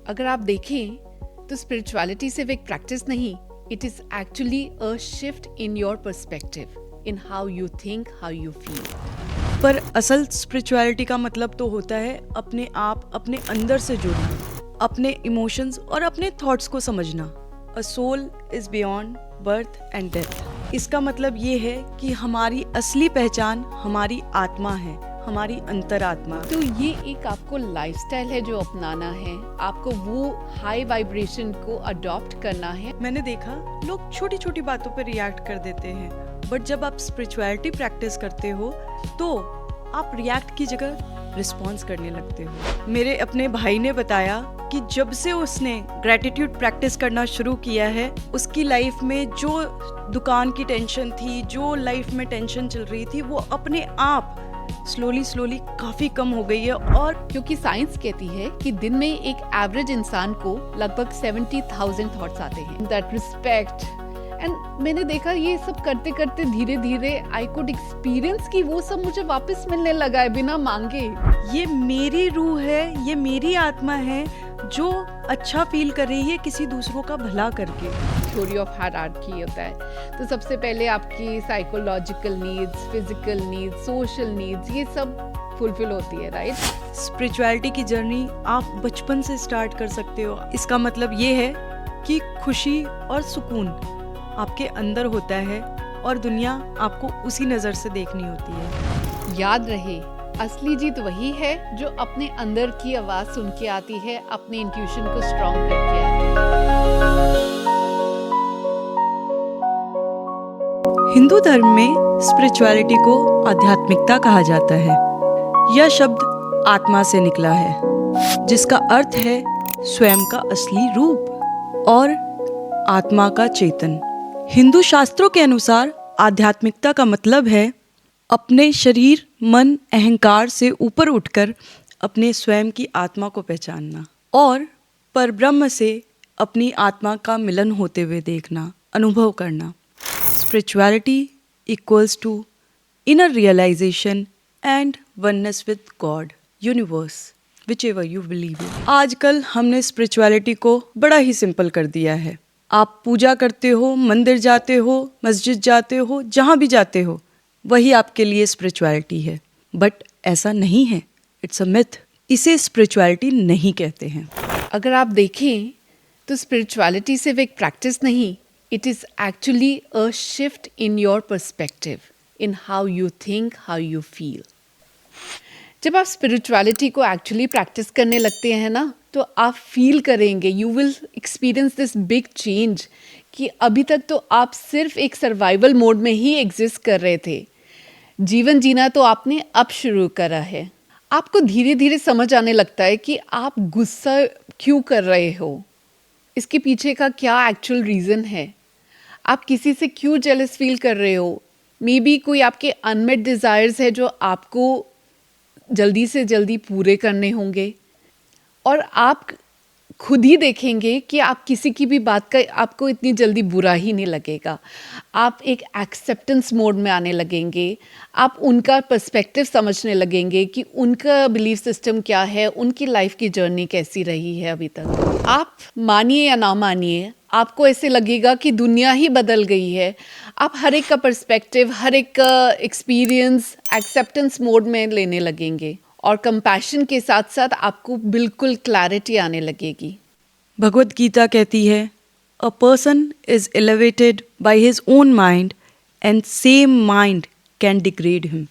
अगर आप देखें तो स्पिरिचुअलिटी सिर्फ एक प्रैक्टिस नहीं, it is actually a shift in your perspective, in how you think, how you feel. पर असल स्पिरिचुअलिटी का मतलब तो होता है अपने आप, अपने अंदर से जुड़ना, अपने इमोशंस और अपने थॉट्स को समझना। A soul is beyond birth and death. इसका मतलब ये है कि हमारी असली पहचान हमारी आत्मा है, हमारी अंतरात्मा। तो ये एक आपको लाइफस्टाइल है जो अपनाना है, आपको वो हाई वाइब्रेशन को अडॉप्ट करना है। मैंने देखा लोग छोटी छोटी बातों पर रिएक्ट कर देते हैं, बट जब आप स्पिरिचुअलिटी प्रैक्टिस करते हो तो आप रिएक्ट की जगह रिस्पॉन्स करने लगते हो। मेरे अपने भाई ने बताया कि जब से उसने ग्रैटिट्यूड प्रैक्टिस करना शुरू किया है, उसकी लाइफ में जो दुकान की टेंशन थी, जो लाइफ में टेंशन चल रही थी, वो अपने आप स्लोली काफी कम हो गई है। और क्योंकि साइंस कहती है कि दिन में एक एवरेज इंसान को लगभग 70,000 थॉट्स आते हैं। दैट रिस्पेक्ट एंड मैंने देखा ये सब करते करते धीरे धीरे आई कुड एक्सपीरियंस कि वो सब मुझे वापस मिलने लगा है बिना मांगे। ये मेरी रूह है, ये मेरी आत्मा है जो अच्छा फील कर रही है किसी दूसरों का भला करके। थ्योरी ऑफ हायरार्की होता है, तो सबसे पहले आपकी psychological needs, physical needs, social needs, ये सब फुलफिल होती है, राइट। स्पिरिचुअलिटी की जर्नी आप बचपन से स्टार्ट कर सकते हो। इसका मतलब ये है कि खुशी और सुकून आपके अंदर होता है और दुनिया आपको उसी नज़र से देखनी होती है। याद रहे, असली जीत वही है जो अपने अंदर की आवाज सुन के आती है, अपने इंट्यूशन को स्ट्रॉन्ग करके आती है। हिंदू धर्म में स्पिरिचुअलिटी को आध्यात्मिकता कहा जाता है। यह शब्द आत्मा से निकला है, जिसका अर्थ है स्वयं का असली रूप और आत्मा का चेतन। हिंदू शास्त्रों के अनुसार आध्यात्मिकता का मतलब है अपने शरीर, मन, अहंकार से ऊपर उठकर अपने स्वयं की आत्मा को पहचानना और परब्रह्म से अपनी आत्मा का मिलन होते हुए देखना, अनुभव करना। Spirituality equals to inner realisation and oneness with God, universe, whichever you believe in। आजकल हमने स्पिरिचुअलिटी को बड़ा ही सिंपल कर दिया है। आप पूजा करते हो, मंदिर जाते हो, मस्जिद जाते हो, जहाँ भी जाते हो, वही आपके लिए स्पिरिचुअलिटी है। बट ऐसा नहीं है, इट्स अ मिथ। इसे स्पिरिचुअलिटी नहीं कहते हैं। अगर आप देखें तो स्पिरिचुअलिटी सिर्फ एक प्रैक्टिस नहीं, it is actually a shift in your perspective, in how you think, how you feel. जब आप स्पिरिचुअलिटी को एक्चुअली प्रैक्टिस करने लगते हैं ना, तो आप फील करेंगे, you will experience this big change कि अभी तक तो आप सिर्फ एक सर्वाइवल मोड में ही एग्जिस्ट कर रहे थे। जीवन जीना तो आपने अब शुरू करा है। आपको धीरे धीरे समझ आने लगता है कि आप गुस्सा क्यों कर रहे हो, इसके पीछे का क्या एक्चुअल रीज़न है। आप किसी से क्यों जेलस फील कर रहे हो, मे बी कोई आपके अनमेट डिज़ायर्स है जो आपको जल्दी से जल्दी पूरे करने होंगे। और आप खुद ही देखेंगे कि आप किसी की भी बात का आपको इतनी जल्दी बुरा ही नहीं लगेगा। आप एक एक्सेप्टेंस मोड में आने लगेंगे, आप उनका पर्सपेक्टिव समझने लगेंगे कि उनका बिलीफ सिस्टम क्या है, उनकी लाइफ की जर्नी कैसी रही है अभी तक। आप मानिए या ना मानिए, आपको ऐसे लगेगा कि दुनिया ही बदल गई है। आप हर एक का पर्सपेक्टिव, हर एक का एक्सपीरियंस एक्सेप्टेंस मोड में लेने लगेंगे और कंपैशन के साथ साथ आपको बिल्कुल क्लैरिटी आने लगेगी। भगवत गीता कहती है, a person is elevated by his own mind and same mind can degrade him.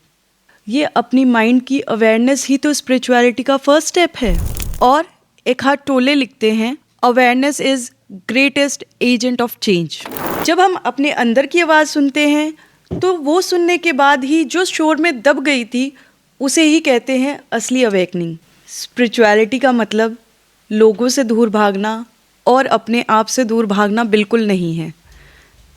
ये अपनी माइंड की अवेयरनेस ही तो स्पिरिचुअलिटी का फर्स्ट स्टेप है। और एक हाथ टोले लिखते हैं, awareness is greatest agent of change. जब हम अपने अंदर की आवाज़ सुनते हैं तो वो सुनने के बाद ही जो शोर में दब गई थी उसे ही कहते हैं असली अवेकनिंग। स्पिरिचुअलिटी का मतलब लोगों से दूर भागना और अपने आप से दूर भागना बिल्कुल नहीं है।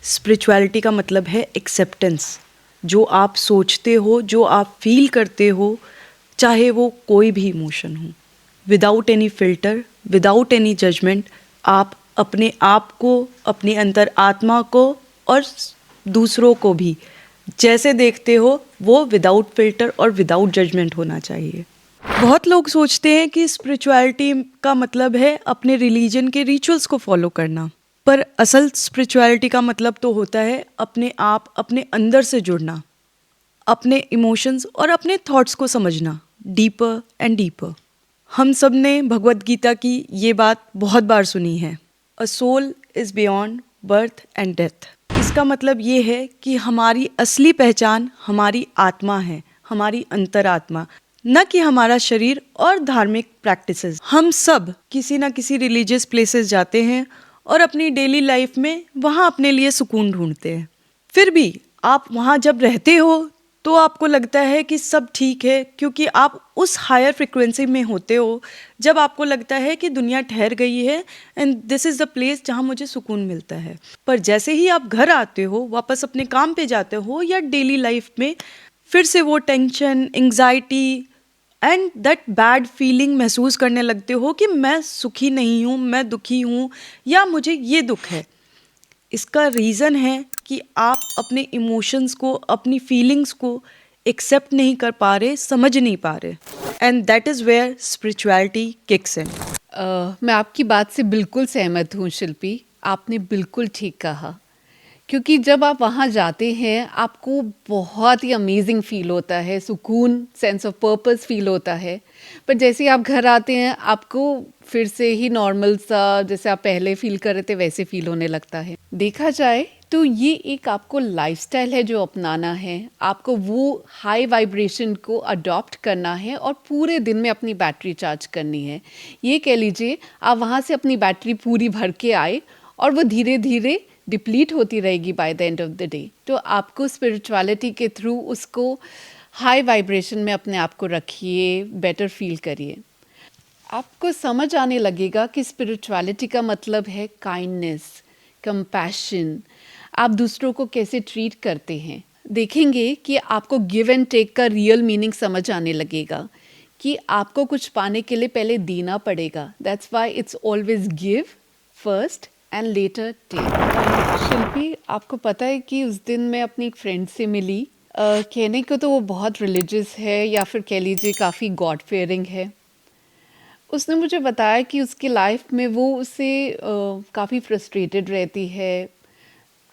स्पिरिचुअलिटी का मतलब है एक्सेप्टेंस। जो आप सोचते हो, जो आप फील करते हो, चाहे वो कोई भी इमोशन हो, without any filter, without any judgement, आप अपने आप को, अपने अंतर आत्मा को और दूसरों को भी जैसे देखते हो वो विदाउट फिल्टर और विदाउट जजमेंट होना चाहिए। बहुत लोग सोचते हैं कि स्पिरिचुअलिटी का मतलब है अपने रिलीजन के रिचुअल्स को फॉलो करना, पर असल स्पिरिचुअलिटी का मतलब तो होता है अपने आप, अपने अंदर से जुड़ना, अपने इमोशंस और अपने थॉट्स को समझना डीपर एंड डीपर। हम सब ने भगवत गीता की ये बात बहुत बार सुनी है, a soul is beyond birth and death. इसका मतलब ये है कि हमारी असली पहचान हमारी आत्मा है, हमारी अंतरात्मा, न कि हमारा शरीर और धार्मिक प्रैक्टिसेस। हम सब किसी न किसी रिलीजियस प्लेसेस जाते हैं और अपनी डेली लाइफ में वहाँ अपने लिए सुकून ढूंढते हैं। फिर भी आप वहाँ जब रहते हो तो आपको लगता है कि सब ठीक है, क्योंकि आप उस हायर फ्रिक्वेंसी में होते हो जब आपको लगता है कि दुनिया ठहर गई है and this is the place जहाँ मुझे सुकून मिलता है। पर जैसे ही आप घर आते हो, वापस अपने काम पे जाते हो या डेली लाइफ में, फिर से वो tension, anxiety and that bad feeling महसूस करने लगते हो कि मैं सुखी नहीं हूँ, मैं दुखी हूँ या मुझे ये दुख है। इसका रीज़न है कि आप अपने इमोशंस को, अपनी फीलिंग्स को एक्सेप्ट नहीं कर पा रहे, समझ नहीं पा रहे, and that is where spirituality kicks in. मैं आपकी बात से बिल्कुल सहमत हूँ शिल्पी, आपने बिल्कुल ठीक कहा। क्योंकि जब आप वहाँ जाते हैं आपको बहुत ही अमेजिंग फील होता है, सुकून, सेंस ऑफ पर्पस फील होता है। पर जैसे ही आप घर आते हैं आपको फिर से ही नॉर्मल सा, जैसे आप पहले फील कर रहे थे वैसे फील होने लगता है। देखा जाए तो ये एक आपको लाइफस्टाइल है जो अपनाना है, आपको वो हाई वाइब्रेशन को अडॉप्ट करना है और पूरे दिन में अपनी बैटरी चार्ज करनी है। ये कह लीजिए आप वहाँ से अपनी बैटरी पूरी भर के आए और वो धीरे धीरे डिप्लीट होती रहेगी by the end of the day. तो आपको स्पिरिचुअलिटी के थ्रू उसको हाई वाइब्रेशन में अपने आप को रखिए, बेटर फील करिए। आपको समझ आने लगेगा कि स्पिरिचुअलिटी का मतलब है काइंडनेस, कंपैशन, आप दूसरों को कैसे ट्रीट करते हैं। देखेंगे कि आपको गिव एंड टेक का रियल मीनिंग समझ आने लगेगा कि आपको कुछ पाने के लिए पहले देना पड़ेगा। That's why it's always give first and later take. Shilpi, आपको पता है कि उस दिन मैं अपनी एक फ्रेंड से मिली, कहने को तो वो बहुत रिलीजियस है या फिर कह लीजिए काफ़ी गॉड फेयरिंग है। उसने मुझे बताया कि उसकी लाइफ में वो उसे काफ़ी फ्रस्ट्रेटेड रहती है,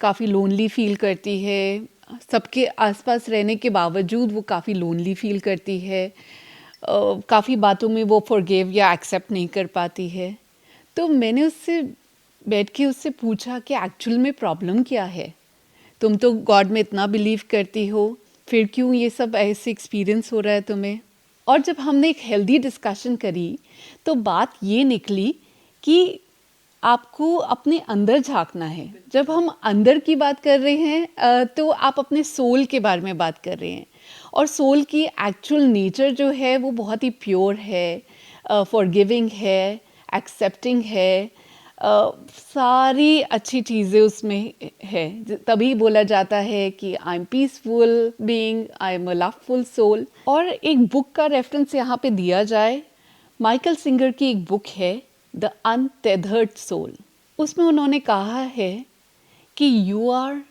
काफ़ी लोनली फील करती है, सबके आसपास रहने के बावजूद वो काफ़ी लोनली फील करती है, काफ़ी बातों में वो फॉरगिव या एक्सेप्ट नहीं कर पाती है। तो मैंने उससे बैठ के उससे पूछा कि एक्चुअल में प्रॉब्लम क्या है, तुम तो गॉड में इतना बिलीव करती हो, फिर क्यों ये सब ऐसे एक्सपीरियंस हो रहा है तुम्हें। और जब हमने एक हेल्दी डिस्कशन करी तो बात ये निकली कि आपको अपने अंदर झांकना है। जब हम अंदर की बात कर रहे हैं तो आप अपने सोल के बारे में बात कर रहे हैं, और सोल की एक्चुअल नेचर जो है वो बहुत ही प्योर है, फॉरगिविंग है, एक्सेप्टिंग है, सारी अच्छी चीज़ें उसमें है। तभी बोला जाता है कि I am peaceful being, I am a loveful soul. और एक बुक का रेफरेंस यहाँ पे दिया जाए, माइकल सिंगर की एक बुक है द अनटेथर्ड सोल। उसमें उन्होंने कहा है कि you are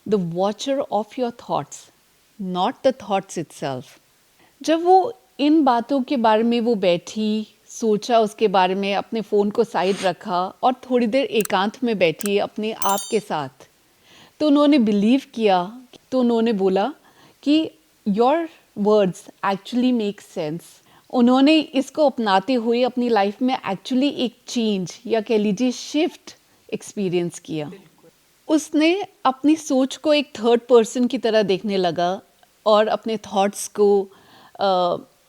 the watcher of your thoughts, not the thoughts itself. जब वो इन बातों के बारे में वो बैठी, सोचा उसके बारे में, अपने फ़ोन को साइड रखा और थोड़ी देर एकांत में बैठी अपने आप के साथ, तो उन्होंने बिलीव किया, तो उन्होंने बोला कि your words actually make sense. उन्होंने इसको अपनाते हुए अपनी लाइफ में एक्चुअली एक चेंज या कह लीजिए शिफ्ट एक्सपीरियंस किया। उसने अपनी सोच को एक थर्ड पर्सन की तरह देखने लगा और अपने थॉट्स को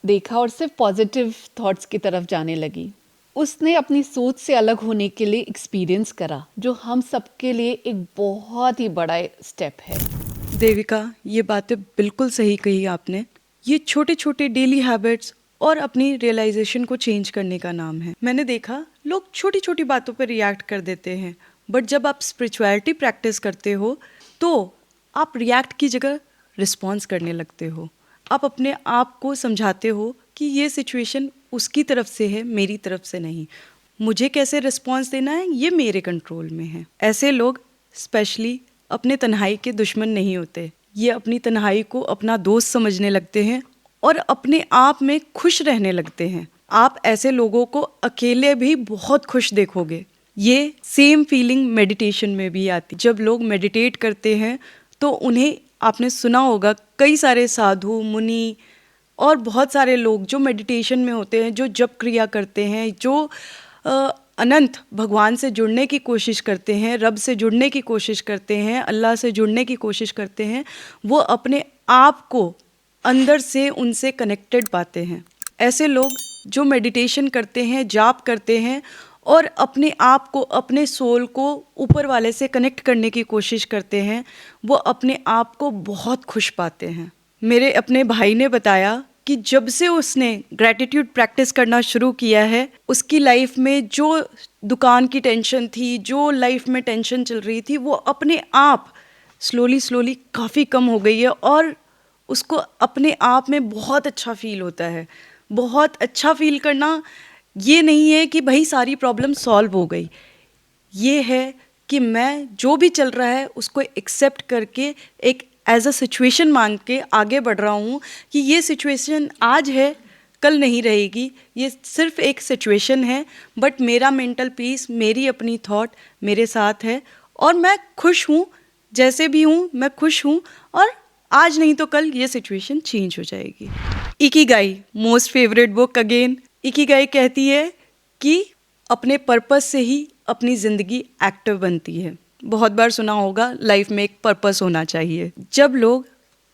देखा और सिर्फ पॉजिटिव थॉट्स की तरफ जाने लगी। उसने अपनी सोच से अलग होने के लिए एक्सपीरियंस करा, जो हम सबके लिए एक बहुत ही बड़ा स्टेप है। देविका, ये बातें बिल्कुल सही कही आपने। ये छोटे छोटे डेली हैबिट्स और अपनी रियलाइजेशन को चेंज करने का नाम है। मैंने देखा लोग छोटी छोटी बातों पर रिएक्ट कर देते हैं, बट जब आप स्पिरिचुअलिटी प्रैक्टिस करते हो तो आप रिएक्ट की जगह रिस्पॉन्स करने लगते हो। आप अपने आप को समझाते हो कि ये सिचुएशन उसकी तरफ से है, मेरी तरफ से नहीं। मुझे कैसे रिस्पॉन्स देना है ये मेरे कंट्रोल में है। ऐसे लोग स्पेशली अपने तन्हाई के दुश्मन नहीं होते, ये अपनी तन्हाई को अपना दोस्त समझने लगते हैं और अपने आप में खुश रहने लगते हैं। आप ऐसे लोगों को अकेले भी बहुत खुश देखोगे। ये सेम फीलिंग मेडिटेशन में भी आती। जब लोग मेडिटेट करते हैं तो उन्हें, आपने सुना होगा, कई सारे साधु मुनि और बहुत सारे लोग जो मेडिटेशन में होते हैं, जो जप क्रिया करते हैं, जो अनंत भगवान से जुड़ने की कोशिश करते हैं, रब से जुड़ने की कोशिश करते हैं, अल्लाह से जुड़ने की कोशिश करते हैं, वो अपने आप को अंदर से उनसे कनेक्टेड पाते हैं। ऐसे लोग जो मेडिटेशन करते हैं, जाप करते हैं और अपने आप को, अपने सोल को ऊपर वाले से कनेक्ट करने की कोशिश करते हैं, वो अपने आप को बहुत खुश पाते हैं। मेरे अपने भाई ने बताया कि जब से उसने ग्रैटिट्यूड प्रैक्टिस करना शुरू किया है, उसकी लाइफ में जो दुकान की टेंशन थी, जो लाइफ में टेंशन चल रही थी, वो अपने आप स्लोली काफ़ी कम हो गई है और उसको अपने आप में बहुत अच्छा फील होता है। बहुत अच्छा फील करना ये नहीं है कि भाई सारी प्रॉब्लम सॉल्व हो गई, ये है कि मैं जो भी चल रहा है उसको एक्सेप्ट करके एक एज अ सिचुएशन मान के आगे बढ़ रहा हूँ कि ये सिचुएशन आज है, कल नहीं रहेगी, ये सिर्फ एक सिचुएशन है, बट मेरा मेंटल पीस, मेरी अपनी थॉट मेरे साथ है और मैं खुश हूँ, जैसे भी हूँ मैं खुश हूँ और आज नहीं तो कल ये सिचुएशन चेंज हो जाएगी। Ikigai, most favourite book again. Ikigai कहती है कि अपने पर्पस से ही अपनी ज़िंदगी एक्टिव बनती है। बहुत बार सुना होगा, लाइफ में एक पर्पस होना चाहिए। जब लोग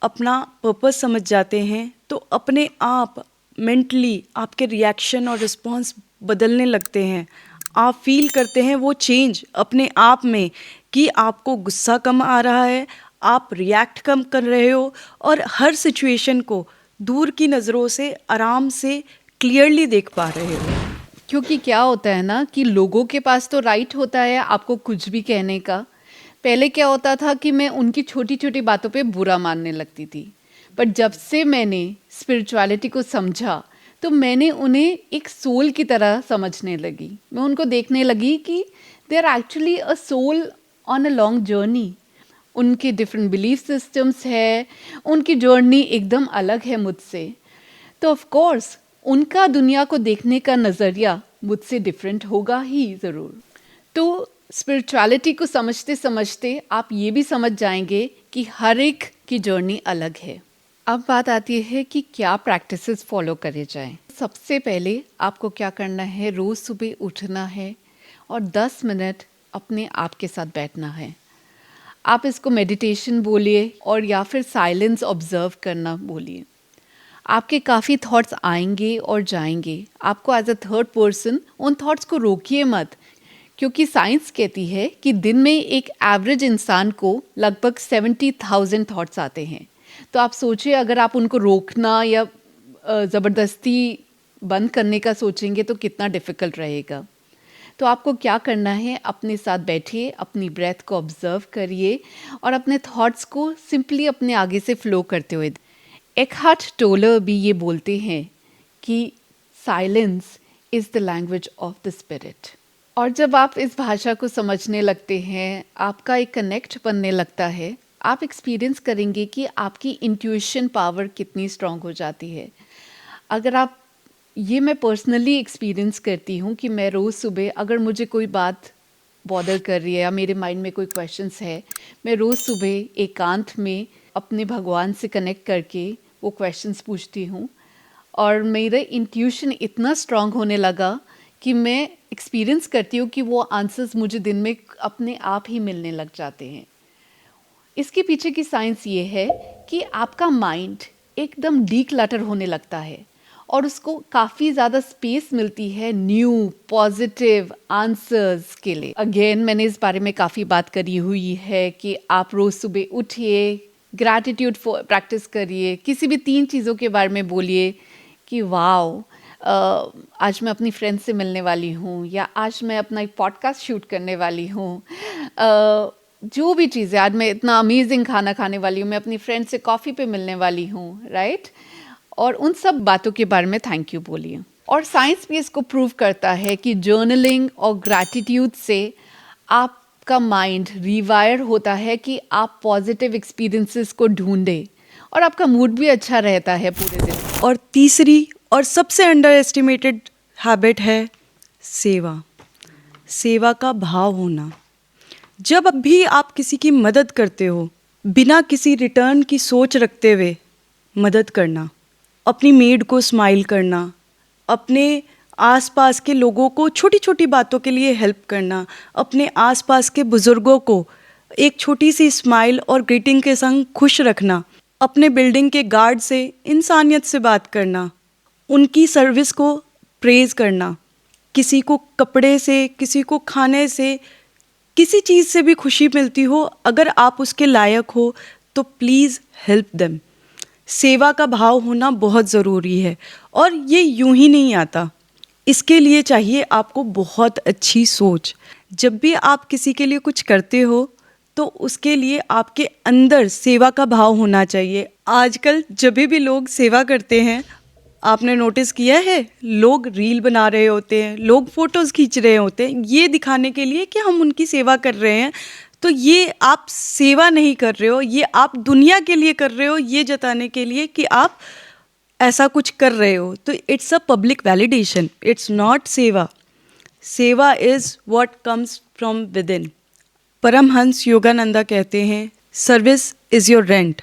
अपना पर्पस समझ जाते हैं तो अपने आप मेंटली आपके रिएक्शन और रिस्पॉन्स बदलने लगते हैं। आप फील करते हैं वो चेंज अपने आप में कि आपको गुस्सा कम आ रहा है, आप रिएक्ट कम कर रहे हो और हर सिचुएशन को दूर की नज़रों से आराम से क्लियरली देख पा रहे हो। क्योंकि क्या होता है ना कि लोगों के पास तो राइट होता है आपको कुछ भी कहने का। पहले क्या होता था कि मैं उनकी छोटी छोटी बातों पे बुरा मानने लगती थी, बट जब से मैंने स्पिरिचुअलिटी को समझा तो मैंने उन्हें एक सोल की तरह समझने लगी। मैं उनको देखने लगी कि they are actually a soul on a long journey. उनके डिफरेंट बिलीफ सिस्टम्स है, उनकी जर्नी एकदम अलग है मुझसे, तो ऑफ कोर्स उनका दुनिया को देखने का नज़रिया मुझसे डिफरेंट होगा ही ज़रूर। तो स्पिरिचुअलिटी को समझते समझते आप ये भी समझ जाएंगे कि हर एक की जर्नी अलग है। अब बात आती है कि क्या प्रैक्टिसेस फॉलो करे जाएं। सबसे पहले आपको क्या करना है, रोज़ सुबह उठना है और 10 मिनट अपने आप के साथ बैठना है। आप इसको मेडिटेशन बोलिए और या फिर साइलेंस ऑब्जर्व करना बोलिए। आपके काफ़ी थॉट्स आएंगे और जाएंगे, आपको एज अ थर्ड पर्सन उन थॉट्स को रोकिए मत, क्योंकि साइंस कहती है कि दिन में एक एवरेज इंसान को लगभग 70,000 थॉट्स आते हैं। तो आप सोचिए, अगर आप उनको रोकना या ज़बरदस्ती बंद करने का सोचेंगे तो कितना डिफ़िकल्ट रहेगा। तो आपको क्या करना है, अपने साथ बैठिए, अपनी ब्रेथ को ऑब्जर्व करिए और अपने थॉट्स को सिंपली अपने आगे से फ्लो करते हुए। एकहार्ट टोले भी ये बोलते हैं कि silence is the language of the spirit. और जब आप इस भाषा को समझने लगते हैं, आपका एक कनेक्ट बनने लगता है, आप एक्सपीरियंस करेंगे कि आपकी इंट्यूशन पावर कितनी स्ट्रांग हो जाती है। अगर आप, ये मैं पर्सनली एक्सपीरियंस करती हूँ कि मैं रोज़ सुबह अगर मुझे कोई बात बॉदर कर रही है या मेरे माइंड में कोई क्वेश्चंस है, मैं रोज़ सुबह एकांत में अपने भगवान से कनेक्ट करके वो क्वेश्चंस पूछती हूँ और मेरा इंट्यूशन इतना स्ट्रांग होने लगा कि मैं एक्सपीरियंस करती हूँ कि वो आंसर्स मुझे दिन में अपने आप ही मिलने लग जाते हैं। इसके पीछे की साइंस ये है कि आपका माइंड एकदम डीक्लटर होने लगता है और उसको काफ़ी ज़्यादा स्पेस मिलती है न्यू पॉजिटिव आंसर्स के लिए। अगेन मैंने इस बारे में काफ़ी बात करी हुई है कि आप रोज़ सुबह उठिए, ग्रैटिट्यूड प्रैक्टिस करिए, किसी भी 3 चीज़ों के बारे में बोलिए कि वाओ, आज मैं अपनी फ्रेंड से मिलने वाली हूँ या आज मैं अपना एक पॉडकास्ट शूट करने वाली हूँ, जो भी चीज़ें, आज मैं इतना अमेजिंग खाना खाने वाली हूँ, मैं अपनी फ्रेंड से कॉफ़ी पे मिलने वाली हूँ, राइट। और उन सब बातों के बारे में थैंक यू बोलिए। और साइंस भी इसको प्रूव करता है कि जर्नलिंग और ग्रैटिट्यूड से आपका माइंड रिवायर होता है कि आप पॉजिटिव एक्सपीरियंसेस को ढूंढें और आपका मूड भी अच्छा रहता है पूरे दिन। और तीसरी और सबसे अंडर एस्टिमेटेड हैबिट है सेवा। सेवा का भाव होना। जब भी आप किसी की मदद करते हो, बिना किसी रिटर्न की सोच रखते हुए मदद करना, अपनी मेड को स्माइल करना, अपने आसपास के लोगों को छोटी छोटी बातों के लिए हेल्प करना, अपने आसपास के बुज़ुर्गों को एक छोटी सी स्माइल और ग्रीटिंग के संग खुश रखना, अपने बिल्डिंग के गार्ड से इंसानियत से बात करना, उनकी सर्विस को प्रेज़ करना, किसी को कपड़े से, किसी को खाने से, किसी चीज़ से भी खुशी मिलती हो, अगर आप उसके लायक हो तो प्लीज़ हेल्प देम। सेवा का भाव होना बहुत ज़रूरी है और ये यूं ही नहीं आता। इसके लिए चाहिए आपको बहुत अच्छी सोच। जब भी आप किसी के लिए कुछ करते हो तो उसके लिए आपके अंदर सेवा का भाव होना चाहिए। आजकल जब भी लोग सेवा करते हैं, आपने नोटिस किया है, लोग रील बना रहे होते हैं, लोग फ़ोटोज़ खींच रहे होते हैं ये दिखाने के लिए कि हम उनकी सेवा कर रहे हैं। तो ये आप सेवा नहीं कर रहे हो, ये आप दुनिया के लिए कर रहे हो, ये जताने के लिए कि आप ऐसा कुछ कर रहे हो। तो it's a public validation, it's not seva. Seva is what comes from within. Paramahansa Yogananda कहते हैं, service is your rent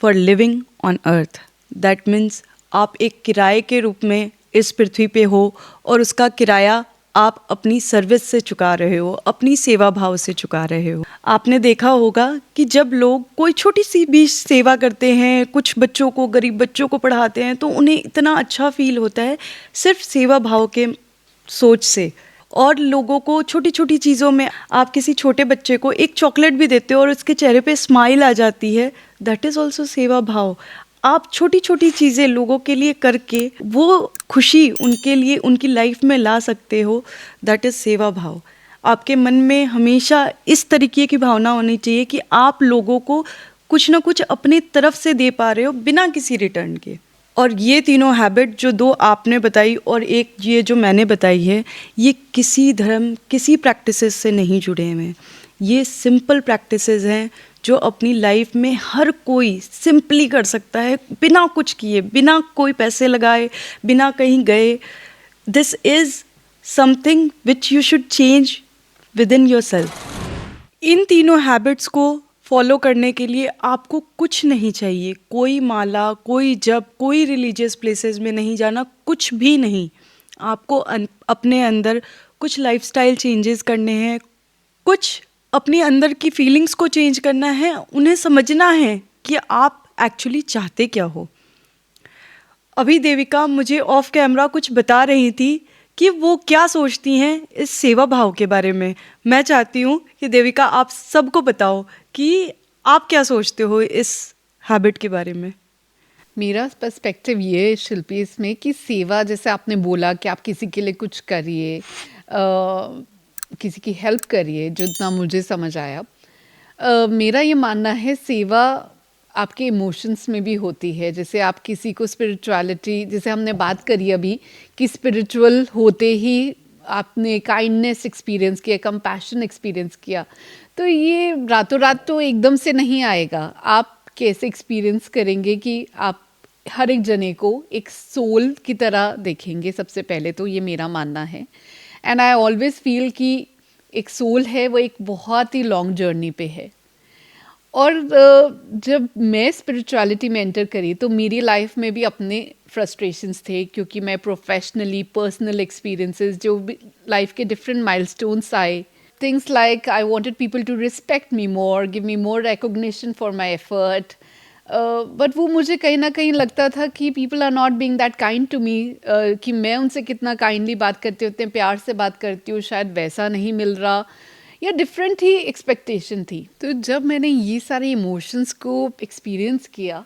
for living on earth. That means आप एक किराए के रूप में इस पृथ्वी पे हो और उसका किराया आप अपनी सर्विस से चुका रहे हो, अपनी सेवा भाव से चुका रहे हो। आपने देखा होगा कि जब लोग कोई छोटी सी भी सेवा करते हैं, कुछ बच्चों को, गरीब बच्चों को पढ़ाते हैं, तो उन्हें इतना अच्छा फील होता है सिर्फ सेवा भाव के सोच से। और लोगों को छोटी छोटी चीज़ों में आप किसी छोटे बच्चे को एक चॉकलेट भी देते हो और उसके चेहरे पे स्माइल आ जाती है, दैट इज़ ऑल्सो सेवा भाव। आप छोटी छोटी चीज़ें लोगों के लिए करके वो खुशी उनके लिए उनकी लाइफ में ला सकते हो, दैट इज़ सेवा भाव। आपके मन में हमेशा इस तरीके की भावना होनी चाहिए कि आप लोगों को कुछ ना कुछ अपनी तरफ से दे पा रहे हो बिना किसी रिटर्न के। और ये तीनों हैबिट जो दो आपने बताई और एक ये जो मैंने बताई है, ये किसी धर्म, किसी प्रैक्टिसेस से नहीं जुड़े हुए हैं। ये सिंपल प्रैक्टिसेस हैं जो अपनी लाइफ में हर कोई सिंपली कर सकता है, बिना कुछ किए, बिना कोई पैसे लगाए, बिना कहीं गए। This is something which you should change with in your self. इन तीनों हैबिट्स को फॉलो करने के लिए आपको कुछ नहीं चाहिए, कोई माला, कोई जप, कोई रिलीजियस प्लेसेस में नहीं जाना, कुछ भी नहीं। आपको अपने अंदर कुछ लाइफस्टाइल चेंजेस करने हैं, कुछ अपने अंदर की फीलिंग्स को चेंज करना है, उन्हें समझना है कि आप एक्चुअली चाहते क्या हो। अभी देविका मुझे ऑफ कैमरा कुछ बता रही थी कि वो क्या सोचती हैं इस सेवा भाव के बारे में। मैं चाहती हूँ कि देविका आप सबको बताओ कि आप क्या सोचते हो इस हैबिट के बारे में। मेरा पर्सपेक्टिव ये है शिल्पी इसमें कि सेवा, जैसे आपने बोला कि आप किसी के लिए कुछ करिए, किसी की हेल्प करिए, जितना मुझे समझ आया। मेरा ये मानना है सेवा आपके इमोशंस में भी होती है। जैसे आप किसी को स्पिरिचुअलिटी, जैसे हमने बात करी अभी कि स्पिरिचुअल होते ही आपने काइंडनेस एक्सपीरियंस किया, कंपैशन एक्सपीरियंस किया, तो ये रातों रात तो एकदम से नहीं आएगा। आप कैसे एक्सपीरियंस करेंगे कि आप हर एक जने को एक सोल की तरह देखेंगे, सबसे पहले तो ये मेरा मानना है। एंड आई ऑलवेज फील कि एक सोल है वो एक बहुत ही लॉन्ग जर्नी पे है। और जब मैं स्पिरिचुअलिटी में एंटर करी तो मेरी लाइफ में भी अपने फ्रस्ट्रेशंस थे, क्योंकि मैं प्रोफेशनली, पर्सनल एक्सपीरियंसेस, जो भी लाइफ के डिफरेंट माइलस्टोन्स आए, things like I wanted people to respect me more, give me more recognition for my effort, but वो मुझे कहीं ना कहीं लगता था कि people are not being that kind to me, कि मैं उनसे कितना काइंडली बात करती हूँ, उतने प्यार से बात करती हूँ, शायद वैसा नहीं मिल रहा, या डिफरेंट ही एक्सपेक्टेशन थी। तो जब मैंने ये सारे इमोशंस को एक्सपीरियंस किया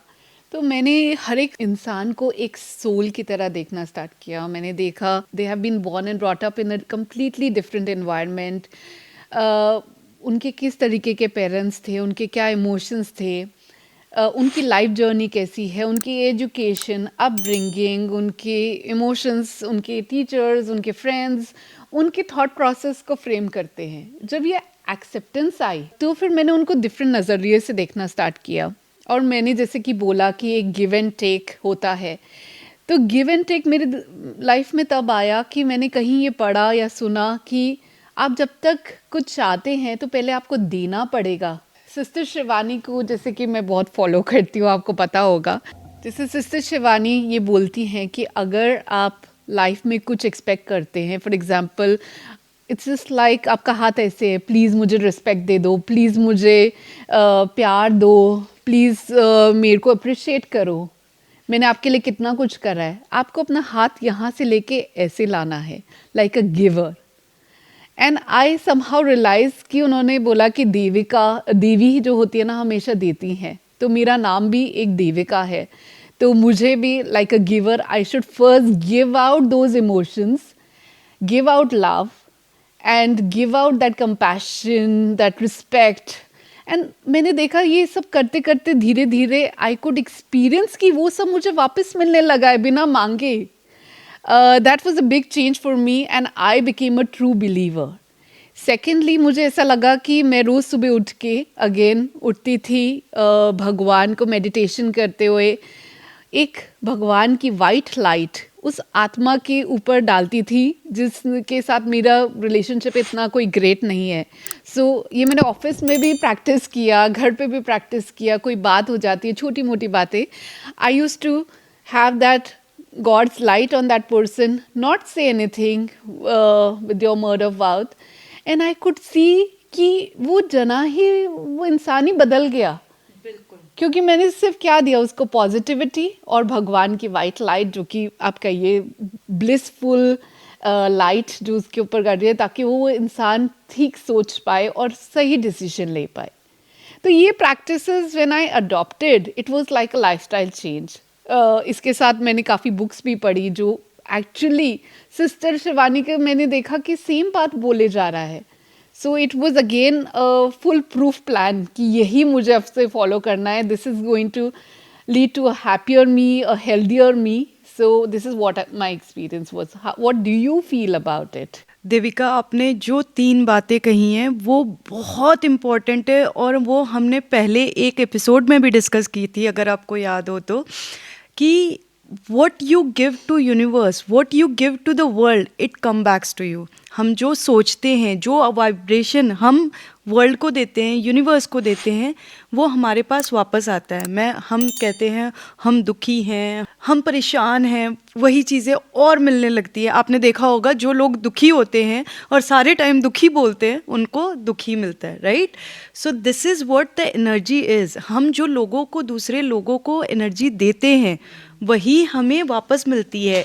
तो मैंने हर एक इंसान को एक सोल की तरह देखना स्टार्ट किया। मैंने देखा they have been born and brought up in a completely different environment, उनके किस तरीके के पेरेंट्स थे, उनके क्या इमोशंस थे, उनकी लाइफ जर्नी कैसी है, उनकी एजुकेशन, अपब्रिंगिंग, उनके इमोशंस, उनके टीचर्स, उनके फ्रेंड्स, उनके थॉट प्रोसेस को फ्रेम करते हैं। जब ये एक्सेप्टेंस आई तो फिर मैंने उनको डिफरेंट नज़रिए से देखना स्टार्ट किया। और मैंने जैसे कि बोला कि एक गिव एंड टेक होता है, तो गिव एंड टेक मेरे लाइफ में तब आया कि मैंने कहीं ये पढ़ा या सुना कि आप जब तक कुछ चाहते हैं तो पहले आपको देना पड़ेगा। सिस्टर शिवानी को जैसे कि मैं बहुत फॉलो करती हूँ, आपको पता होगा। जैसे सिस्टर शिवानी ये बोलती हैं कि अगर आप लाइफ में कुछ एक्सपेक्ट करते हैं, for example it's just like आपका हाथ ऐसे है, प्लीज़ मुझे रिस्पेक्ट दे दो, प्लीज़ मुझे प्यार दो, प्लीज़ मेरे को अप्रिशिएट करो, मैंने आपके लिए कितना कुछ करा है। आपको अपना हाथ यहाँ से लेके ऐसे लाना है, like a giver. And I somehow realise कि उन्होंने बोला कि देवी ही जो होती है ना हमेशा देती हैं, तो मेरा नाम भी एक देविका है। तो मुझे भी like a giver I should first give out those emotions, give out love and give out that compassion, that respect. And मैंने देखा ये सब करते करते धीरे धीरे आई कुड एक्सपीरियंस कि वो सब मुझे वापस मिलने लगा है बिना मांगे। That was a big change for me and I became a true believer. Secondly, मुझे ऐसा लगा कि मैं रोज़ सुबह उठ के अगेन उठती थी भगवान को मेडिटेशन करते हुए, एक भगवान की वाइट लाइट उस आत्मा के ऊपर डालती थी जिसके साथ मेरा रिलेशनशिप इतना कोई ग्रेट नहीं है। ये मैंने ऑफिस में भी प्रैक्टिस किया, घर पे भी प्रैक्टिस किया। कोई बात हो जाती है, छोटी मोटी बातें, I used to have that God's light on that person, not say anything with your word of mouth, and I could see कि वो जना ही, वो इंसान ही बदल गया। बिल्कुल, क्योंकि मैंने सिर्फ क्या दिया उसको, पॉजिटिविटी और भगवान की वाइट लाइट, जो कि आपका ये ब्लिसफुल लाइट जो उसके ऊपर कर रही है, ताकि वो इंसान ठीक सोच पाए और सही डिसीजन ले पाए। तो ये practices when I adopted, it was like a lifestyle change. इसके साथ मैंने काफ़ी बुक्स भी पढ़ी जो एक्चुअली सिस्टर शिवानी के मैंने देखा कि सेम बात बोले जा रहा है। So it was again full proof plan कि यही मुझे अब से फॉलो करना है। This is going to lead to a happier me, a healthier me. So this is what my experience was. What do you feel about it? Devika, आपने जो 3 बातें कही हैं वो बहुत इम्पॉर्टेंट है और वो हमने पहले एक एपिसोड में भी डिस्कस की थी, अगर आपको याद हो तो, कि what you give to universe, what you give to the world, it come backs to you. हम जो सोचते हैं, जो वाइब्रेशन हम वर्ल्ड को देते हैं, यूनिवर्स को देते हैं, वो हमारे पास वापस आता है। हम कहते हैं हम दुखी हैं, हम परेशान हैं, वही चीज़ें और मिलने लगती है। आपने देखा होगा जो लोग दुखी होते हैं और सारे टाइम दुखी बोलते हैं, उनको दुखी मिलता है, right? So this is what the energy is. हम जो लोगों को, दूसरे लोगों को एनर्जी देते हैं, वही हमें वापस मिलती है।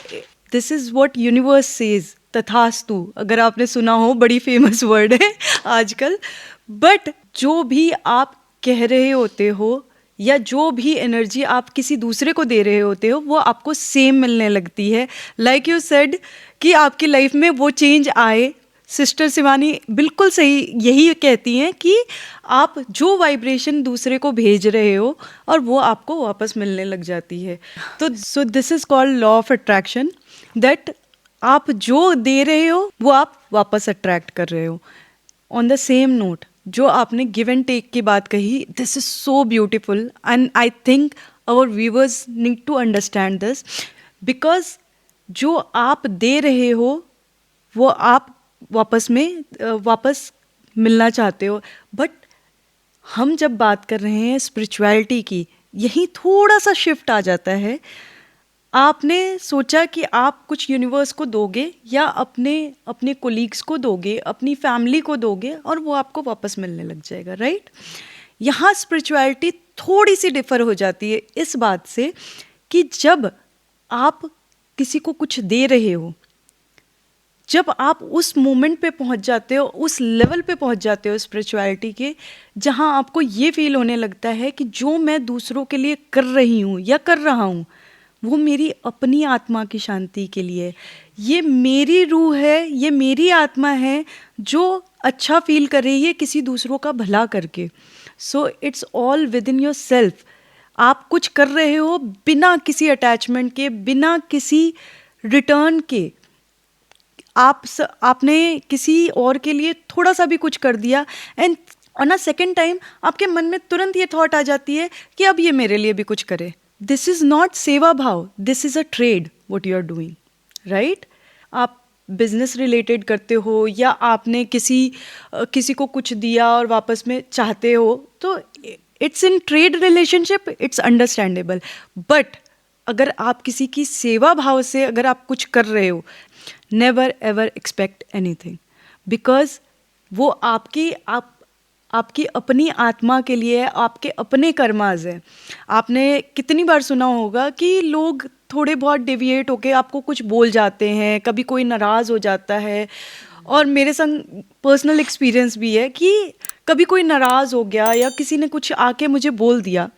This is what universe says, तथास्तु। अगर आपने सुना हो, बड़ी फेमस वर्ड है आजकल। बट जो भी आप कह रहे होते हो या जो भी एनर्जी आप किसी दूसरे को दे रहे होते हो, वो आपको सेम मिलने लगती है। लाइक यू सेड कि आपकी लाइफ में वो चेंज आए। सिस्टर शिवानी बिल्कुल सही यही कहती हैं कि आप जो वाइब्रेशन दूसरे को भेज रहे हो और वो आपको वापस मिलने लग जाती है। तो सो this is called law of attraction, that आप जो दे रहे हो वो आप वापस अट्रैक्ट कर रहे हो। ऑन द सेम नोट, जो आपने गिव एंड टेक की बात कही, this is so beautiful and I think our viewers need to understand this, because जो आप दे रहे हो वो आप वापस मिलना चाहते हो। बट हम जब बात कर रहे हैं स्पिरिचुअलिटी की, यही थोड़ा सा शिफ्ट आ जाता है। आपने सोचा कि आप कुछ यूनिवर्स को दोगे या अपने कोलीग्स को दोगे, अपनी फैमिली को दोगे और वो आपको वापस मिलने लग जाएगा, राइट? यहाँ स्पिरिचुअलिटी थोड़ी सी डिफर हो जाती है इस बात से कि जब आप किसी को कुछ दे रहे हो, जब आप उस मोमेंट पे पहुंच जाते हो, उस लेवल पे पहुंच जाते हो स्पिरिचुअलिटी के, जहां आपको ये फील होने लगता है कि जो मैं दूसरों के लिए कर रही हूँ या कर रहा हूँ, वो मेरी अपनी आत्मा की शांति के लिए, ये मेरी रूह है, ये मेरी आत्मा है जो अच्छा फील कर रही है किसी दूसरों का भला करके। So it's all with in your self. आप कुछ कर रहे हो बिना किसी अटैचमेंट के, बिना किसी रिटर्न के। आपने किसी और के लिए थोड़ा सा भी कुछ कर दिया and on a second time आपके मन में तुरंत ये थॉट आ जाती है कि अब ये मेरे लिए भी कुछ करे। दिस इज़ नॉट सेवा भाव, this is a trade what you are doing, right? आप बिजनेस रिलेटेड करते हो या आपने किसी को कुछ दिया और वापस में चाहते हो, तो it's in trade relationship, it's understandable. But अगर आप किसी की सेवा भाव से अगर आप कुछ कर रहे हो, never ever expect anything, because वो आपकी अपनी आत्मा के लिए है, आपके अपने कर्माज है. आपने कितनी बार सुना होगा कि लोग थोड़े बहुत डेविएट होके आपको कुछ बोल जाते हैं, कभी कोई नाराज़ हो जाता है. और मेरे संग पर्सनल एक्सपीरियंस भी है कि कभी कोई नाराज़ हो गया या किसी ने कुछ आके मुझे बोल दिया,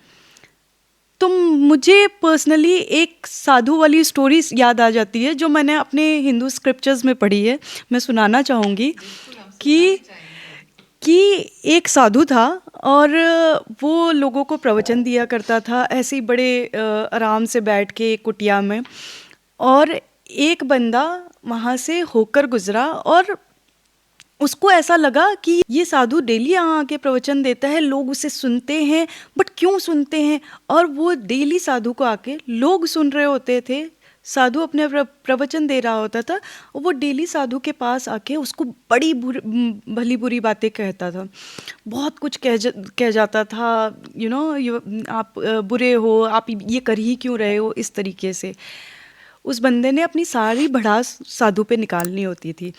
तो मुझे पर्सनली एक साधु वाली स्टोरी याद आ जाती है जो मैंने अपने हिंदू स्क्रिप्चर्स में पढ़ी है. मैं सुनाना चाहूँगी कि एक साधु था और वो लोगों को प्रवचन दिया करता था ऐसे ही बड़े आराम से बैठ के एक कुटिया में. और एक बंदा वहाँ से होकर गुजरा और उसको ऐसा लगा कि ये साधु डेली यहाँ आके प्रवचन देता है, लोग उसे सुनते हैं, बट क्यों सुनते हैं? और वो डेली साधु को आके लोग सुन रहे होते थे, साधु अपने प्रवचन दे रहा होता था और वो डेली साधु के पास आके उसको बड़ी भली बुरी बातें कहता था, बहुत कुछ कह जाता था. आप बुरे हो, आप ये कर ही क्यों रहे हो, इस तरीके से. उस बंदे ने अपनी सारी भड़ास साधु पे निकालनी होती थी,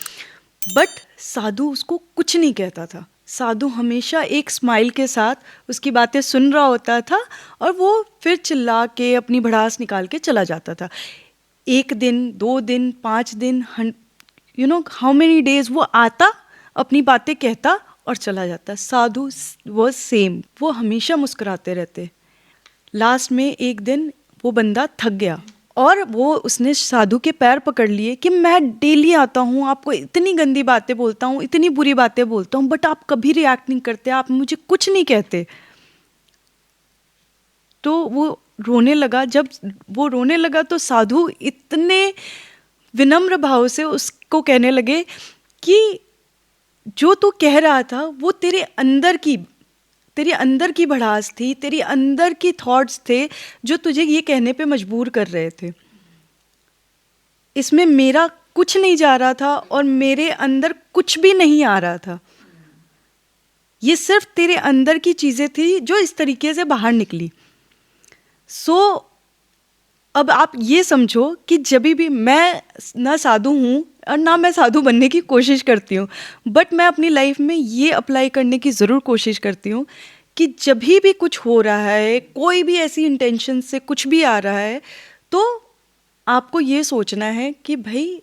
बट साधु उसको कुछ नहीं कहता था. साधु हमेशा एक स्माइल के साथ उसकी बातें सुन रहा होता था और वो फिर चिल्ला के अपनी भड़ास निकाल के चला जाता था. 1 दिन, 2 दिन, 5 दिन, हाउ मेनी डेज वो आता, अपनी बातें कहता और चला जाता. साधु वो सेम, वो हमेशा मुस्कुराते रहते. लास्ट में एक दिन वो बंदा थक गया और उसने साधु के पैर पकड़ लिए कि मैं डेली आता हूँ, आपको इतनी गंदी बातें बोलता हूँ, इतनी बुरी बातें बोलता हूँ, बट आप कभी रिएक्ट नहीं करते, आप मुझे कुछ नहीं कहते. तो वो रोने लगा. जब वो रोने लगा तो साधु इतने विनम्र भाव से उसको कहने लगे कि जो तू कह रहा था वो तेरे अंदर की भड़ास थी, तेरे अंदर की थॉट्स थे जो तुझे ये कहने पे मजबूर कर रहे थे. इसमें मेरा कुछ नहीं जा रहा था और मेरे अंदर कुछ भी नहीं आ रहा था. ये सिर्फ तेरे अंदर की चीज़ें थी जो इस तरीके से बाहर निकली. अब आप ये समझो कि जब भी मैं ना साधु हूँ और ना मैं साधु बनने की कोशिश करती हूँ, बट मैं अपनी लाइफ में ये अप्लाई करने की ज़रूर कोशिश करती हूँ कि जब भी कुछ हो रहा है, कोई भी ऐसी इंटेंशन से कुछ भी आ रहा है, तो आपको ये सोचना है कि भाई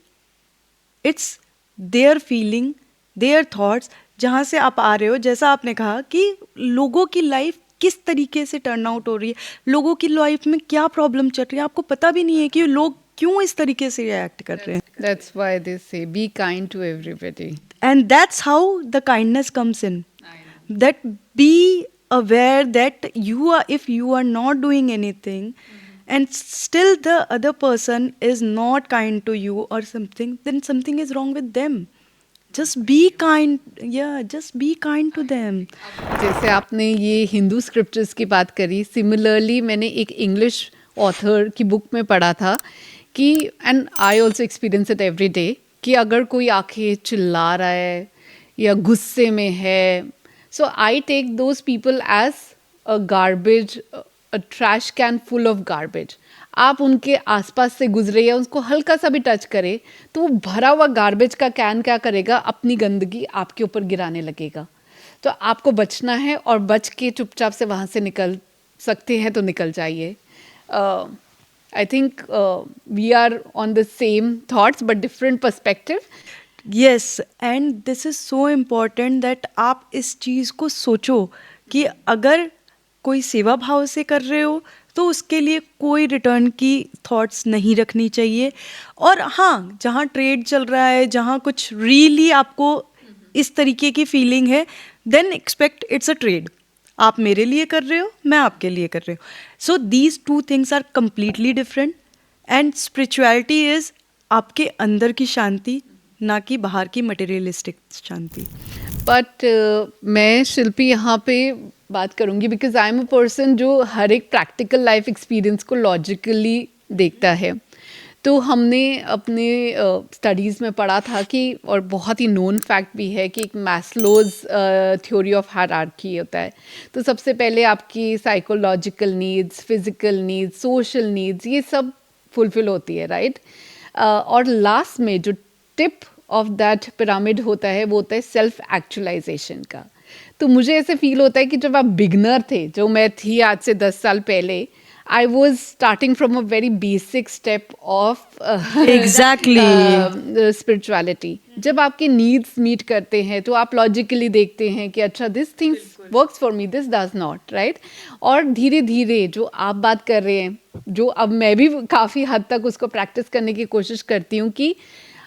it's their feeling, their thoughts, जहाँ से आप आ रहे हो. जैसा आपने कहा कि लोगों की लाइफ किस तरीके से टर्न आउट हो रही है, लोगों की लाइफ में क्या प्रॉब्लम चल रही है, आपको पता भी नहीं है कि लोग क्यों इस तरीके से रिएक्ट कर रहे हैं. That's why they say be kind to everybody. And that's how the kindness comes in. That be aware that if you are not doing anything and still the other person is not kind to you or something, then something is wrong with them. Just be kind. Yeah, just be kind to them. जैसे आपने ये Hindu scriptures की बात करी, similarly मैंने एक English author की book में पढ़ा था कि, and I also experience it every day, कि अगर कोई आके चिल्ला रहा है या गुस्से में है, so I take those people as a garbage, a trash can full of garbage. आप उनके आसपास से गुजरे या उसको हल्का सा भी टच करे तो वो भरा हुआ गार्बेज का कैन क्या करेगा, अपनी गंदगी आपके ऊपर गिराने लगेगा. तो आपको बचना है और बच के चुपचाप से वहाँ से निकल सकते हैं तो निकल जाइए. I think we are on the same thoughts but different perspective. Yes, and this is so important that आप इस चीज़ को सोचो कि अगर कोई सेवा भाव से कर रहे हो तो उसके लिए कोई रिटर्न की थॉट्स नहीं रखनी चाहिए. और हाँ, जहाँ ट्रेड चल रहा है, जहाँ कुछ रियली आपको इस तरीके की फीलिंग है, then expect it's a trade. आप मेरे लिए कर रहे हो, मैं आपके लिए कर रही हूँ. So these 2 things are completely different. And spirituality is आपके अंदर की शांति, ना कि बाहर की मटेरियलिस्टिक शांति. बट मैं शिल्पी यहाँ पे बात करूँगी because I am a person जो हर एक प्रैक्टिकल लाइफ एक्सपीरियंस को लॉजिकली देखता है। तो हमने अपने स्टडीज़ में पढ़ा था कि, और बहुत ही नोन फैक्ट भी है कि एक मैस्लोज थ्योरी ऑफ हायरार्की होता है। तो सबसे पहले आपकी psychological needs, physical needs, social needs, ये सब फुलफिल होती है, राइट? और लास्ट में जो टिप ऑफ दैट पिरामिड होता है वो होता है सेल्फ एक्चुअलाइजेशन का। तो मुझे ऐसे फील होता है कि जब आप बिगनर थे, जो मैं थी आज से 10 साल पहले, I was starting from a very basic step of Exactly. spirituality. जब आपके needs meet करते हैं तो आप logically देखते हैं कि अच्छा this thing works for me, this does not, right? और धीरे धीरे जो आप बात कर रहे हैं, जो अब मैं भी काफ़ी हद तक उसको practice करने की कोशिश करती हूँ कि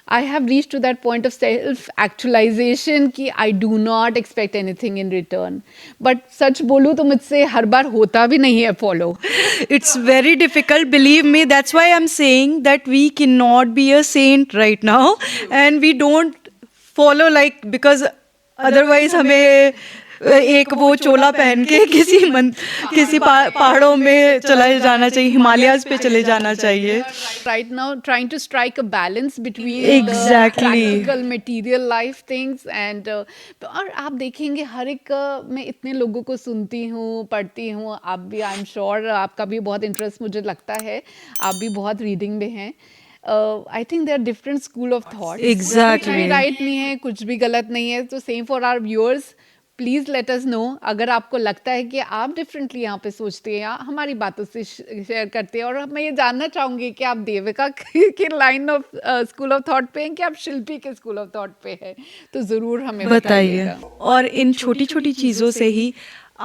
I have reached to that point of self-actualization कि I do not expect anything in return. But सच बोलूँ तो मुझसे हर बार होता भी नहीं है follow. It's very difficult, believe me. That's why I'm saying that we cannot be a saint right now, and we don't follow like, because otherwise हमें एक वो चोला पहन के किसी पहाड़ों में चला जाना चाहिए, हिमालयाज पे चले जाना चाहिए. Right now trying to strike a balance between Exactly. the practical material life things and और आप देखेंगे हर एक मैं इतने लोगों को सुनती हूँ, पढ़ती हूँ, आप भी, आई एम श्योर आपका भी बहुत इंटरेस्ट मुझे लगता है, आप भी बहुत रीडिंग में हैं. I think they're different school of thought. Exactly. कुछ भी राइट नहीं है, कुछ भी गलत नहीं है. तो same for our viewers, please let us know अगर आपको लगता है कि आप डिफरेंटली यहाँ पे सोचते हैं या हमारी बातों से शेयर करते हैं. और मैं ये जानना चाहूँगी कि आप देविका के line of school of thought पे हैं कि आप शिल्पी के स्कूल ऑफ थॉट पे हैं, तो ज़रूर हमें बताइए. और इन छोटी छोटी चीज़ों से ही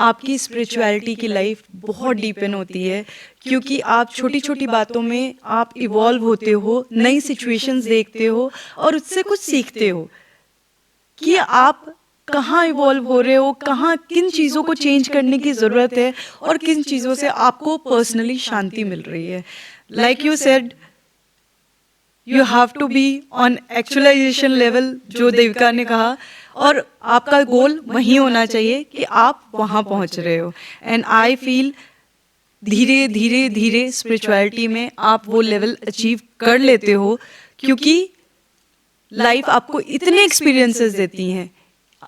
आपकी स्पिरिचुअलिटी की लाइफ बहुत डीपन होती है, क्योंकि आप छोटी छोटी बातों में आप इवॉल्व होते हो, नई सिचुएशंस देखते हो और उससे कुछ सीखते हो कि आप कहाँ इवॉल्व हो रहे हो, कहाँ किन चीज़ों को चेंज करने की ज़रूरत है और किन चीज़ों से आपको पर्सनली शांति मिल रही है. Like you said, you have to be on actualisation level, जो देविका ने कहा, और आपका गोल वही होना चाहिए कि आप वहाँ पहुँच रहे हो. एंड आई फील धीरे धीरे धीरे स्पिरिचुअलिटी में आप वो लेवल अचीव कर लेते हो, क्योंकि लाइफ आपको इतने एक्सपीरियंसेस देती हैं,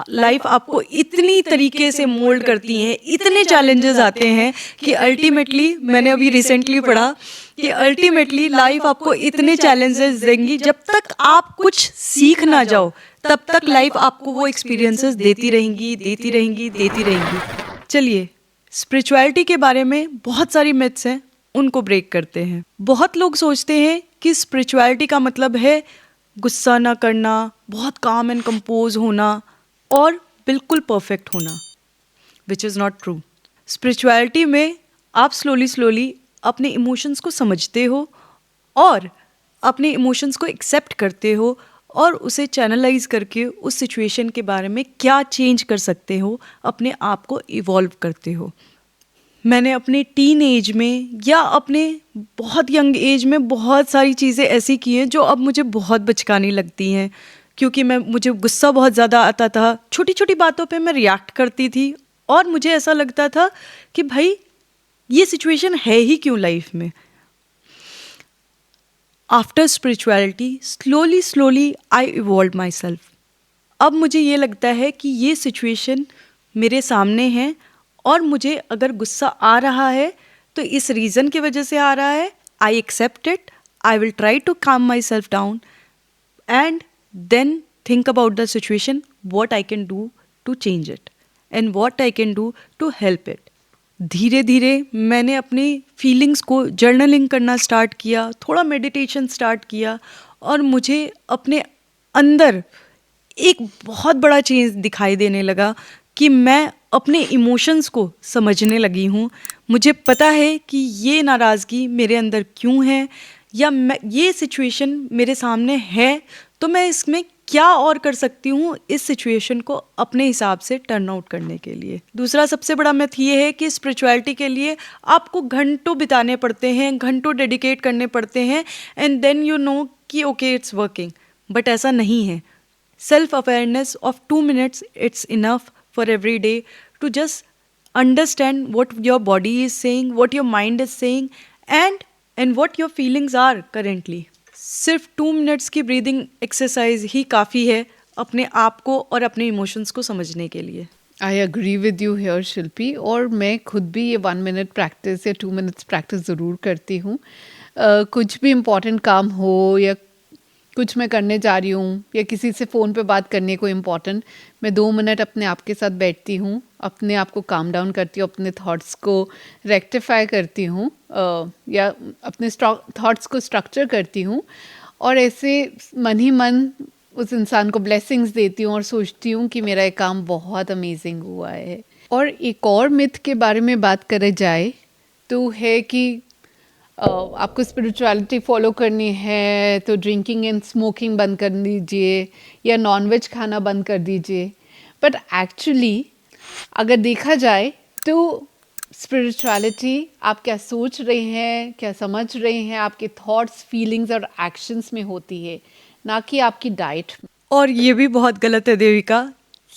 लाइफ आपको इतनी तरीके से मोल्ड करती है, इतने चैलेंजेस आते हैं कि अल्टीमेटली, मैंने अभी रिसेंटली पढ़ा कि अल्टीमेटली लाइफ आपको इतने चैलेंजेस देंगी, जब तक आप कुछ सीख ना जाओ तब तक लाइफ आपको वो एक्सपीरियंसेस देती रहेंगी, देती रहेंगी, देती रहेंगी. चलिए, स्पिरिचुअलिटी के बारे में बहुत सारी मिथ्स हैं, उनको ब्रेक करते हैं. बहुत लोग सोचते हैं कि स्पिरिचुअलिटी का मतलब है गुस्सा ना करना, बहुत काम एंड कंपोज होना और बिल्कुल परफेक्ट होना, which is not true. Spirituality में आप स्लोली अपने इमोशंस को समझते हो और अपने इमोशंस को एक्सेप्ट करते हो और उसे चैनलाइज करके उस सिचुएशन के बारे में क्या चेंज कर सकते हो, अपने आप को इवॉल्व करते हो. मैंने अपने टीन एज में या अपने बहुत यंग एज में बहुत सारी चीज़ें ऐसी की हैं जो अब मुझे बहुत बचकानी लगती हैं, क्योंकि मुझे गुस्सा बहुत ज़्यादा आता था, छोटी छोटी बातों पे मैं रिएक्ट करती थी और मुझे ऐसा लगता था कि भाई ये सिचुएशन है ही क्यों लाइफ में. After spirituality slowly I evolve my self. अब मुझे ये लगता है कि ये सिचुएशन मेरे सामने है और मुझे अगर गुस्सा आ रहा है तो इस रीज़न की वजह से आ रहा है. I accept it, I will try to calm my self down and then think about the situation, what I can do to change it and what I can do to help it. धीरे धीरे मैंने अपनी feelings को journaling करना start किया, थोड़ा meditation start किया और मुझे अपने अंदर एक बहुत बड़ा चेंज दिखाई देने लगा कि मैं अपने इमोशंस को समझने लगी हूँ. मुझे पता है कि ये नाराज़गी मेरे अंदर क्यों है, या ये सिचुएशन मेरे सामने है तो मैं इसमें क्या और कर सकती हूँ इस सिचुएशन को अपने हिसाब से टर्न आउट करने के लिए. दूसरा सबसे बड़ा मिथ ये है कि स्पिरिचुअलिटी के लिए आपको घंटों बिताने पड़ते हैं, घंटों डेडिकेट करने पड़ते हैं एंड देन यू नो कि ओके इट्स वर्किंग. बट ऐसा नहीं है. Self awareness of 2 minutes it's enough for every day to just understand what your body is saying, what your mind is saying, and what your feelings are currently. सिर्फ 2 minutes की breathing exercise ही काफ़ी है अपने आप को और अपने emotions को समझने के लिए. I agree with you here Shilpi, और मैं खुद भी ये 1 मिनट प्रैक्टिस या 2 मिनट्स प्रैक्टिस ज़रूर करती हूँ. कुछ भी इम्पॉर्टेंट काम हो या कुछ मैं करने जा रही हूँ या किसी से फ़ोन पे बात करने को इम्पॉर्टेंट, मैं 2 मिनट अपने आप के साथ बैठती हूँ, अपने आप को काम डाउन करती हूँ, अपने थॉट्स को रेक्टिफाई करती हूँ या अपने थॉट्स को स्ट्रक्चर करती हूँ, और ऐसे मन ही मन उस इंसान को ब्लेसिंग्स देती हूँ और सोचती हूँ कि मेरा ये काम बहुत अमेजिंग हुआ है. और एक और मिथ के बारे में बात करें जाए तो है कि आपको स्पिरिचुअलिटी फॉलो करनी है तो ड्रिंकिंग एंड स्मोकिंग बंद कर दीजिए या नॉनवेज खाना बंद कर दीजिए. बट एक्चुअली अगर देखा जाए तो स्पिरिचुअलिटी आप क्या सोच रहे हैं, क्या समझ रहे हैं, आपके थॉट्स, फीलिंग्स और एक्शंस में होती है, ना कि आपकी डाइट. और ये भी बहुत गलत है देविका.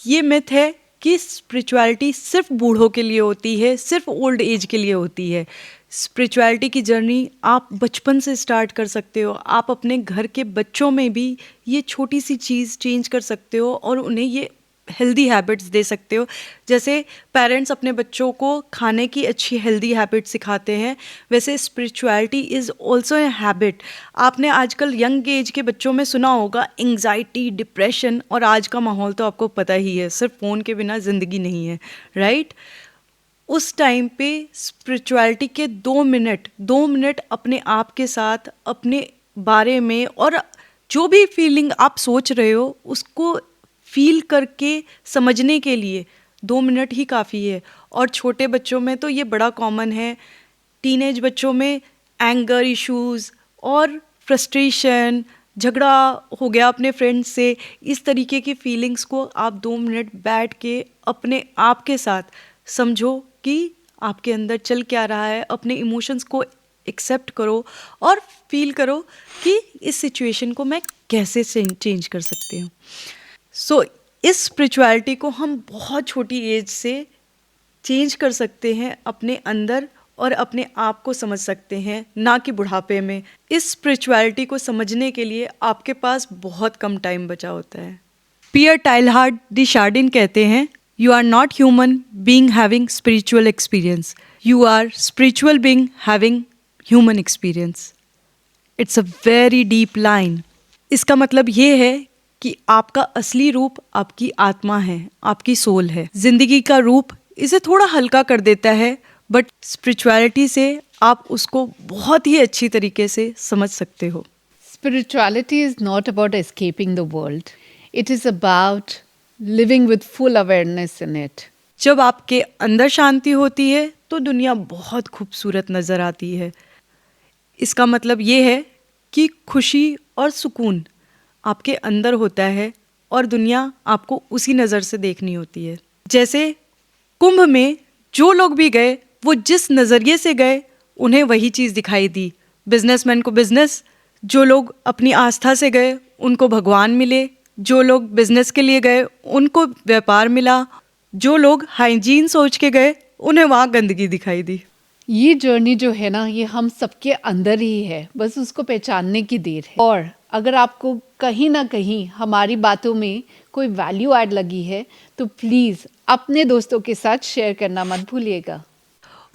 ये मिथ है कि स्पिरिचुअलिटी सिर्फ बूढ़ों के लिए होती है, सिर्फ ओल्ड एज के लिए होती है. स्पिरिचुअलिटी की जर्नी आप बचपन से स्टार्ट कर सकते हो. आप अपने घर के बच्चों में भी ये छोटी सी चीज़ चेंज कर सकते हो और उन्हें ये हेल्दी हैबिट्स दे सकते हो. जैसे पेरेंट्स अपने बच्चों को खाने की अच्छी हेल्दी हैबिट सिखाते हैं, वैसे spirituality is also a habit. आपने आजकल यंग एज के बच्चों में सुना होगा एंग्जाइटी, डिप्रेशन, और आज का माहौल तो आपको पता ही है, सिर्फ फ़ोन के बिना ज़िंदगी नहीं है, राइट? उस टाइम पे स्पिरिचुअलिटी के 2 मिनट अपने आप के साथ, अपने बारे में, और जो भी फीलिंग आप सोच रहे हो उसको फील करके समझने के लिए 2 मिनट ही काफ़ी है. और छोटे बच्चों में तो ये बड़ा कॉमन है. टीनेज बच्चों में एंगर इश्यूज़ और फ्रस्ट्रेशन, झगड़ा हो गया अपने फ्रेंड्स से, इस तरीके की फीलिंग्स को आप 2 मिनट बैठ के अपने आप के साथ समझो कि आपके अंदर चल क्या रहा है. अपने इमोशंस को एक्सेप्ट करो और फील करो कि इस सिचुएशन को मैं कैसे चेंज कर सकती हूँ. सो इस स्पिरिचुअलिटी को हम बहुत छोटी एज से चेंज कर सकते हैं अपने अंदर, और अपने आप को समझ सकते हैं, ना कि बुढ़ापे में. इस स्पिरिचुअलिटी को समझने के लिए आपके पास बहुत कम टाइम बचा होता है. पियर टाइलहार्ड डी शार्डिन कहते हैं, You are not human being having spiritual experience. You are spiritual being having human experience. It's a very deep line. इसका मतलब ये है कि आपका असली रूप आपकी आत्मा है, आपकी सोल है. जिंदगी का रूप इसे थोड़ा हल्का कर देता है, बट स्पिरिचुअलिटी से आप उसको बहुत ही अच्छी तरीके से समझ सकते हो. Spirituality is not about escaping the world. It is about living with full awareness in it. जब आपके अंदर शांति होती है तो दुनिया बहुत खूबसूरत नज़र आती है. इसका मतलब ये है कि खुशी और सुकून आपके अंदर होता है और दुनिया आपको उसी नज़र से देखनी होती है. जैसे कुंभ में जो लोग भी गए वो जिस नज़रिए से गए उन्हें वही चीज़ दिखाई दी. बिजनेसमैन को बिजनेस, जो लोग अपनी आस्था से गए उनको भगवान मिले, जो लोग बिजनेस के लिए गए उनको व्यापार मिला, जो लोग हाइजीन सोच के गए उन्हें वहाँ गंदगी दिखाई दी. ये जर्नी जो है ना, ये हम सबके अंदर ही है, बस उसको पहचानने की देर है. और अगर आपको कहीं ना कहीं हमारी बातों में कोई वैल्यू ऐड लगी है तो प्लीज़ अपने दोस्तों के साथ शेयर करना मत भूलिएगा.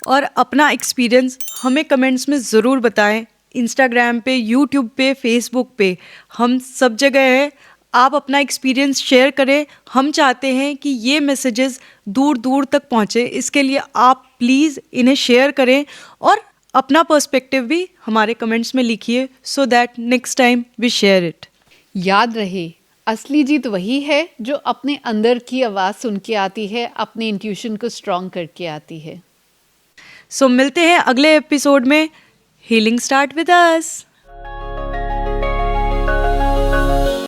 और अपना एक्सपीरियंस हमें कमेंट्स में ज़रूर बताएं. इंस्टाग्राम पे, यूट्यूब पे, फेसबुक पे, हम सब जगह है. आप अपना एक्सपीरियंस शेयर करें. हम चाहते हैं कि ये मैसेजेस दूर दूर तक पहुँचे, इसके लिए आप प्लीज़ इन्हें शेयर करें और अपना पर्सपेक्टिव भी हमारे कमेंट्स में लिखिए, so that next time we share it. याद रहे, असली जीत वही है जो अपने अंदर की आवाज़ सुन के आती है, अपने इंट्यूशन को स्ट्रॉन्ग करके आती है. सो मिलते हैं अगले एपिसोड में. Healing start with us.